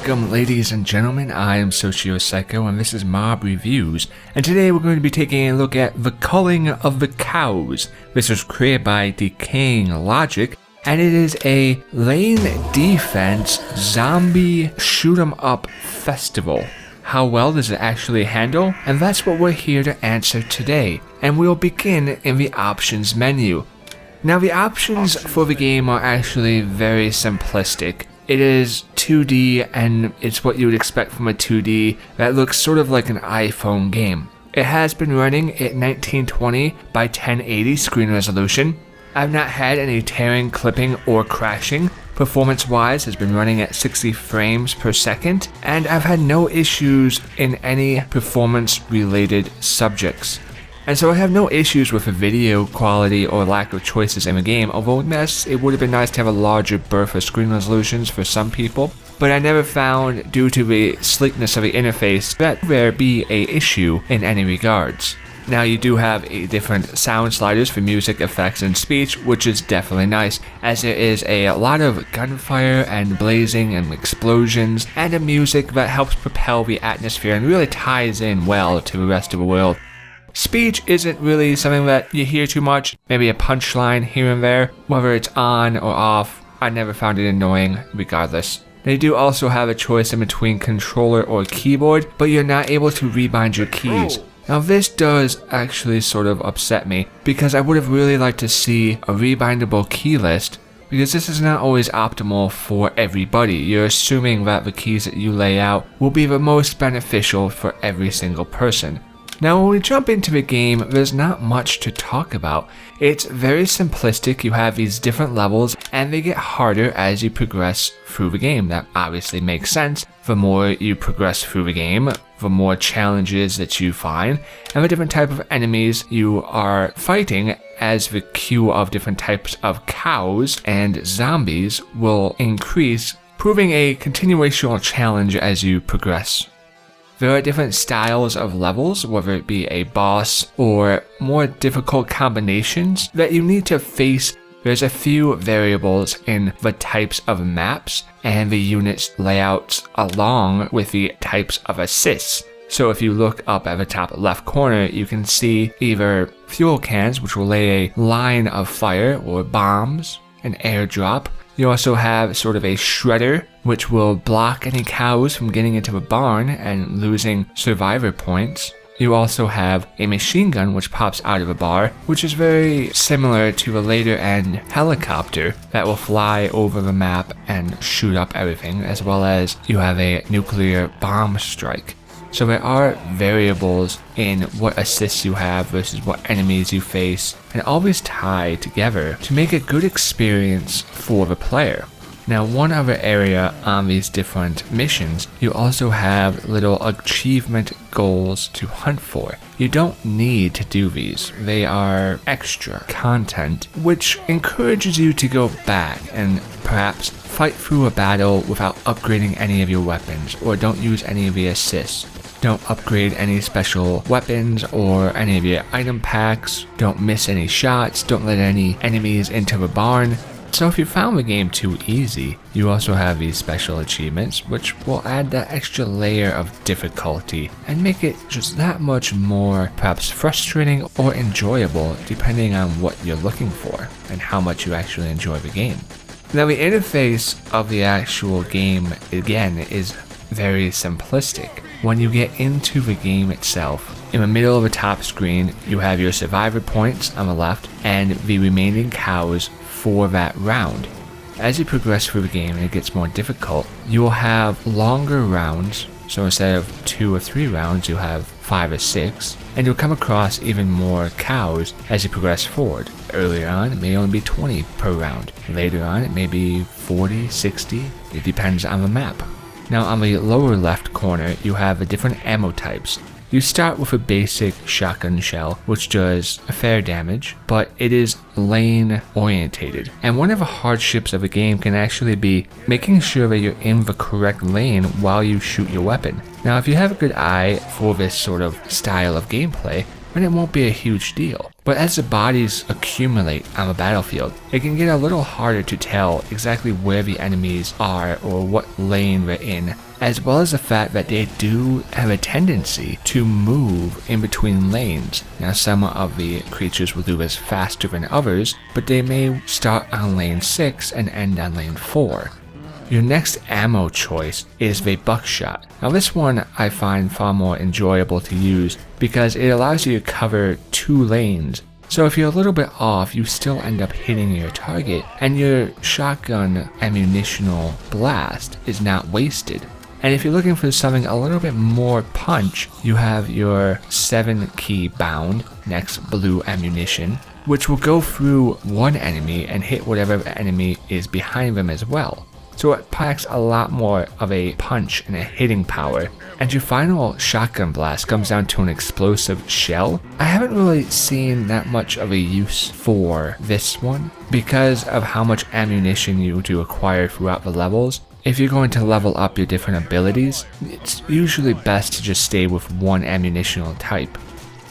Welcome ladies and gentlemen, I am SocioPsycho and this is Mob Reviews, and today we're going to be taking a look at The Culling of the Cows. This was created by Decaying Logic, and it is a lane defense zombie shoot 'em up festival. How well does it actually handle? And that's what we're here to answer today, and we'll begin in the options menu. Now the options for the game are actually very simplistic. It is 2D, and it's what you would expect from a 2D that looks sort of like an iPhone game. It has been running at 1920 by 1080 screen resolution. I've not had any tearing, clipping, or crashing. Performance-wise, has been running at 60 frames per second, and I've had no issues in any performance-related subjects. And so I have no issues with the video quality or lack of choices in the game, although yes, it would have been nice to have a larger berth of screen resolutions for some people, but I never found, due to the sleekness of the interface, that there be a issue in any regards. Now you do have different sound sliders for music, effects, and speech, which is definitely nice, as there is a lot of gunfire and blazing and explosions, and a music that helps propel the atmosphere and really ties in well to the rest of the world. Speech isn't really something that you hear too much, maybe a punchline here and there, whether it's on or off. I never found it annoying regardless. They do also have a choice in between controller or keyboard, but you're not able to rebind your keys. Now this does actually sort of upset me, because I would have really liked to see a rebindable key list, because this is not always optimal for everybody. You're assuming that the keys that you lay out will be the most beneficial for every single person. Now when we jump into the game, there's not much to talk about. It's very simplistic. You have these different levels, and they get harder as you progress through the game. That obviously makes sense. The more you progress through the game, the more challenges that you find, and the different type of enemies you are fighting, as the queue of different types of cows and zombies will increase, proving a continuational challenge as you progress. There are different styles of levels, whether it be a boss or more difficult combinations that you need to face. There's a few variables in the types of maps and the units layouts along with the types of assists. So if you look up at the top left corner, you can see either fuel cans, which will lay a line of fire, or bombs, an airdrop. You also have sort of a shredder, which will block any cows from getting into the barn and losing survivor points. You also have a machine gun, which pops out of a bar, which is very similar to a later end helicopter that will fly over the map and shoot up everything, as well as you have a nuclear bomb strike. So there are variables in what assists you have versus what enemies you face, and always tie together to make a good experience for the player. Now one other area on these different missions, you also have little achievement goals to hunt for. You don't need to do these. They are extra content, which encourages you to go back and perhaps fight through a battle without upgrading any of your weapons, or don't use any of the assists. Don't upgrade any special weapons or any of your item packs. Don't miss any shots. Don't let any enemies into the barn. So if you found the game too easy, you also have these special achievements, which will add that extra layer of difficulty and make it just that much more perhaps frustrating or enjoyable, depending on what you're looking for and how much you actually enjoy the game. Now the interface of the actual game, again, is very simplistic. When you get into the game itself, in the middle of the top screen, you have your survivor points on the left and the remaining cows for that round. As you progress through the game and it gets more difficult, you will have longer rounds. So instead of 2 or 3 rounds, you'll have 5 or 6, and you'll come across even more cows as you progress forward. Earlier on, it may only be 20 per round. Later on, it may be 40, 60. It depends on the map. Now on the lower left corner, you have the different ammo types. You start with a basic shotgun shell, which does a fair damage, but it is lane orientated. And one of the hardships of the game can actually be making sure that you're in the correct lane while you shoot your weapon. Now if you have a good eye for this sort of style of gameplay, then it won't be a huge deal. But as the bodies accumulate on the battlefield, it can get a little harder to tell exactly where the enemies are or what lane they're in. as well as the fact that they do have a tendency to move in between lanes. Now some of the creatures will do this faster than others, but they may start on lane 6 and end on lane 4. Your next ammo choice is the buckshot. Now this one I find far more enjoyable to use because it allows you to cover 2 lanes. So if you're a little bit off, you still end up hitting your target, and your shotgun ammunitional blast is not wasted. And if you're looking for something a little bit more punch, you have your 7-key bound, next blue ammunition, which will go through one enemy and hit whatever enemy is behind them as well. So it packs a lot more of a punch and a hitting power. And your final shotgun blast comes down to an explosive shell. I haven't really seen that much of a use for this one because of how much ammunition you do acquire throughout the levels. If you're going to level up your different abilities, it's usually best to just stay with one ammunitional type.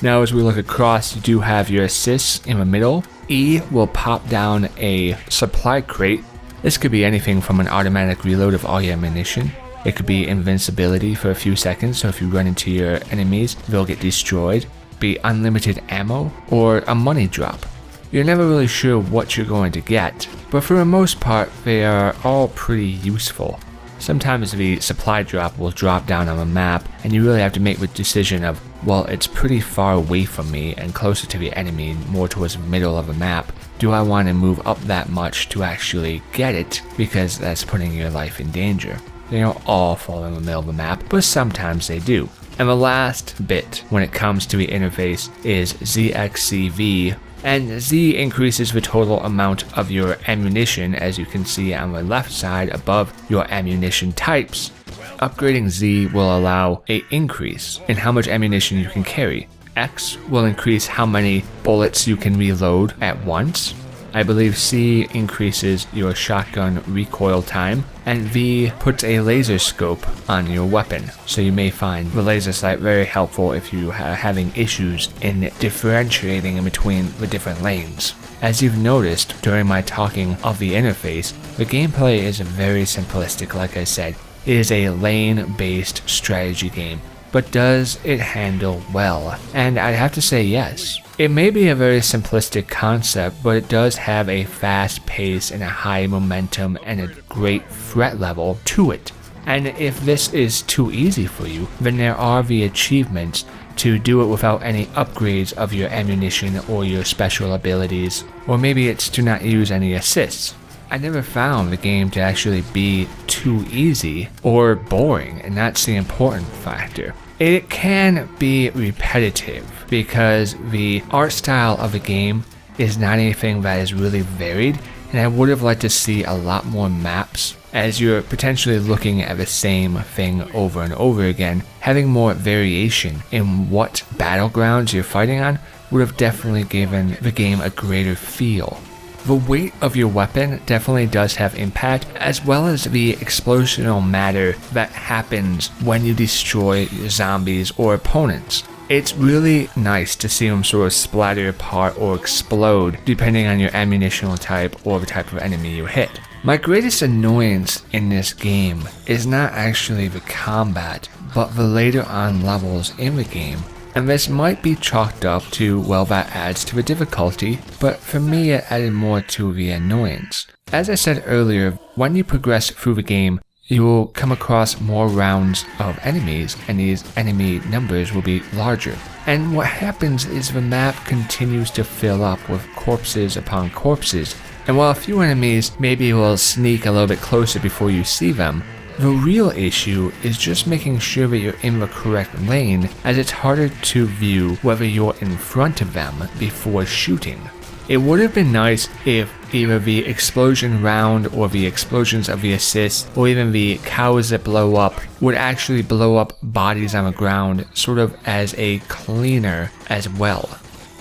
Now as we look across, you do have your assists in the middle. E will pop down a supply crate. This could be anything from an automatic reload of all your ammunition. It could be invincibility for a few seconds, so if you run into your enemies, they'll get destroyed. Be unlimited ammo, or a money drop. You're never really sure what you're going to get, but for the most part, they are all pretty useful. Sometimes the supply drop will drop down on the map, and you really have to make the decision of, well, it's pretty far away from me and closer to the enemy, more towards the middle of the map. Do I want to move up that much to actually get it, because that's putting your life in danger? They don't all fall in the middle of the map, but sometimes they do. And the last bit when it comes to the interface is ZXCV, and Z increases the total amount of your ammunition, as you can see on the left side above your ammunition types. Upgrading Z will allow an increase in how much ammunition you can carry. X will increase how many bullets you can reload at once. I believe C increases your shotgun recoil time, and V puts a laser scope on your weapon, so you may find the laser sight very helpful if you are having issues in differentiating in between the different lanes. As you've noticed during my talking of the interface, the gameplay is very simplistic. Like I said, it is a lane-based strategy game, but does it handle well? And I'd have to say yes. It may be a very simplistic concept, but it does have a fast pace and a high momentum and a great threat level to it. And if this is too easy for you, then there are the achievements to do it without any upgrades of your ammunition or your special abilities, or maybe it's to not use any assists. I never found the game to actually be too easy or boring, and that's the important factor. It can be repetitive because the art style of the game is not anything that is really varied, and I would have liked to see a lot more maps as you're potentially looking at the same thing over and over again. Having more variation in what battlegrounds you're fighting on would have definitely given the game a greater feel. The weight of your weapon definitely does have impact, as well as the explosional matter that happens when you destroy zombies or opponents. It's really nice to see them sort of splatter apart or explode depending on your ammunitional type or the type of enemy you hit. My greatest annoyance in this game is not actually the combat, but the later on levels in the game. And this might be chalked up to, well, that adds to the difficulty, but for me it added more to the annoyance. As I said earlier, when you progress through the game, you will come across more rounds of enemies, and these enemy numbers will be larger. And what happens is the map continues to fill up with corpses upon corpses, and while a few enemies maybe will sneak a little bit closer before you see them, the real issue is just making sure that you're in the correct lane, as it's harder to view whether you're in front of them before shooting. It would have been nice if either the explosion round or the explosions of the assists or even the cows that blow up would actually blow up bodies on the ground, sort of as a cleaner as well.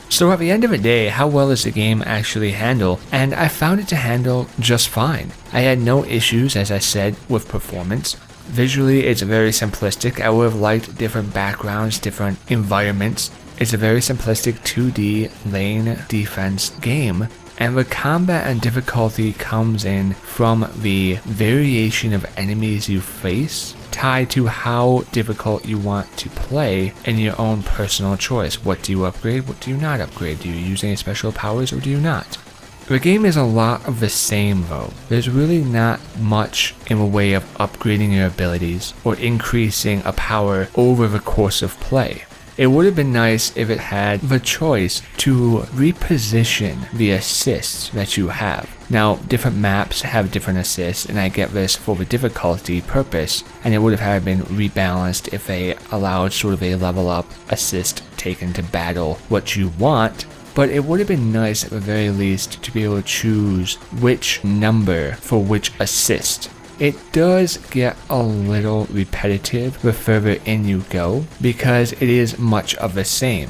So at the end of the day, how well does the game actually handle? And I found it to handle just fine. I had no issues, as I said, with performance. Visually, it's very simplistic. I would have liked different backgrounds, different environments. It's a very simplistic 2D lane defense game. And the combat and difficulty comes in from the variation of enemies you face tied to how difficult you want to play and your own personal choice. What do you upgrade? What do you not upgrade? Do you use any special powers or do you not? The game is a lot of the same though. There's really not much in the way of upgrading your abilities or increasing a power over the course of play. It would have been nice if it had the choice to reposition the assists that you have. Now, different maps have different assists, and I get this for the difficulty purpose, and it would have been rebalanced if they allowed sort of a level up assist taken to battle what you want. But it would have been nice at the very least to be able to choose which number for which assist. It does get a little repetitive the further in you go because it is much of the same.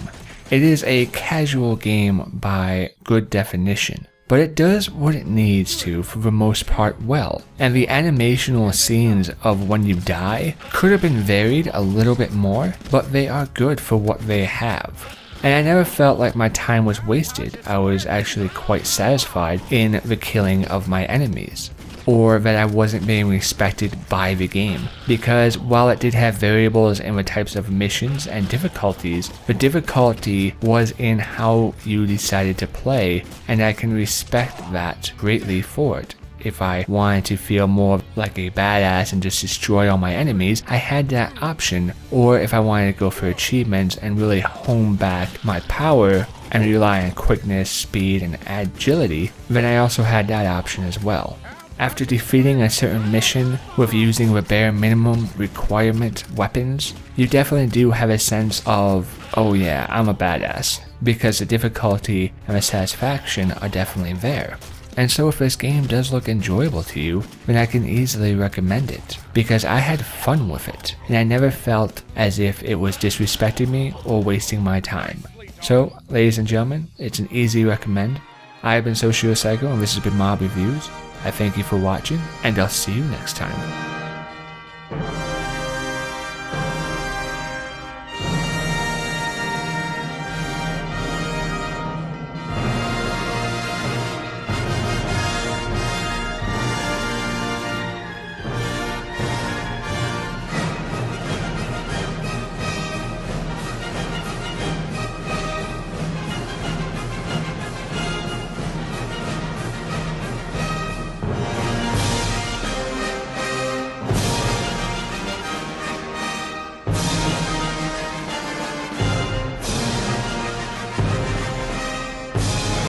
It is a casual game by good definition, but it does what it needs to for the most part well. And the animational scenes of when you die could have been varied a little bit more, but they are good for what they have. And I never felt like my time was wasted. I was actually quite satisfied in the killing of my enemies, or that I wasn't being respected by the game. Because while it did have variables in the types of missions and difficulties, the difficulty was in how you decided to play, and I can respect that greatly for it. If I wanted to feel more like a badass and just destroy all my enemies, I had that option. Or if I wanted to go for achievements and really hone back my power and rely on quickness, speed, and agility, then I also had that option as well. After defeating a certain mission with using the bare minimum requirement weapons, you definitely do have a sense of, oh yeah, I'm a badass, because the difficulty and the satisfaction are definitely there. And so if this game does look enjoyable to you, then I can easily recommend it, because I had fun with it, and I never felt as if it was disrespecting me or wasting my time. So, ladies and gentlemen, it's an easy recommend. I have been SocioPsycho, and this has been Mob Reviews. I thank you for watching, and I'll see you next time.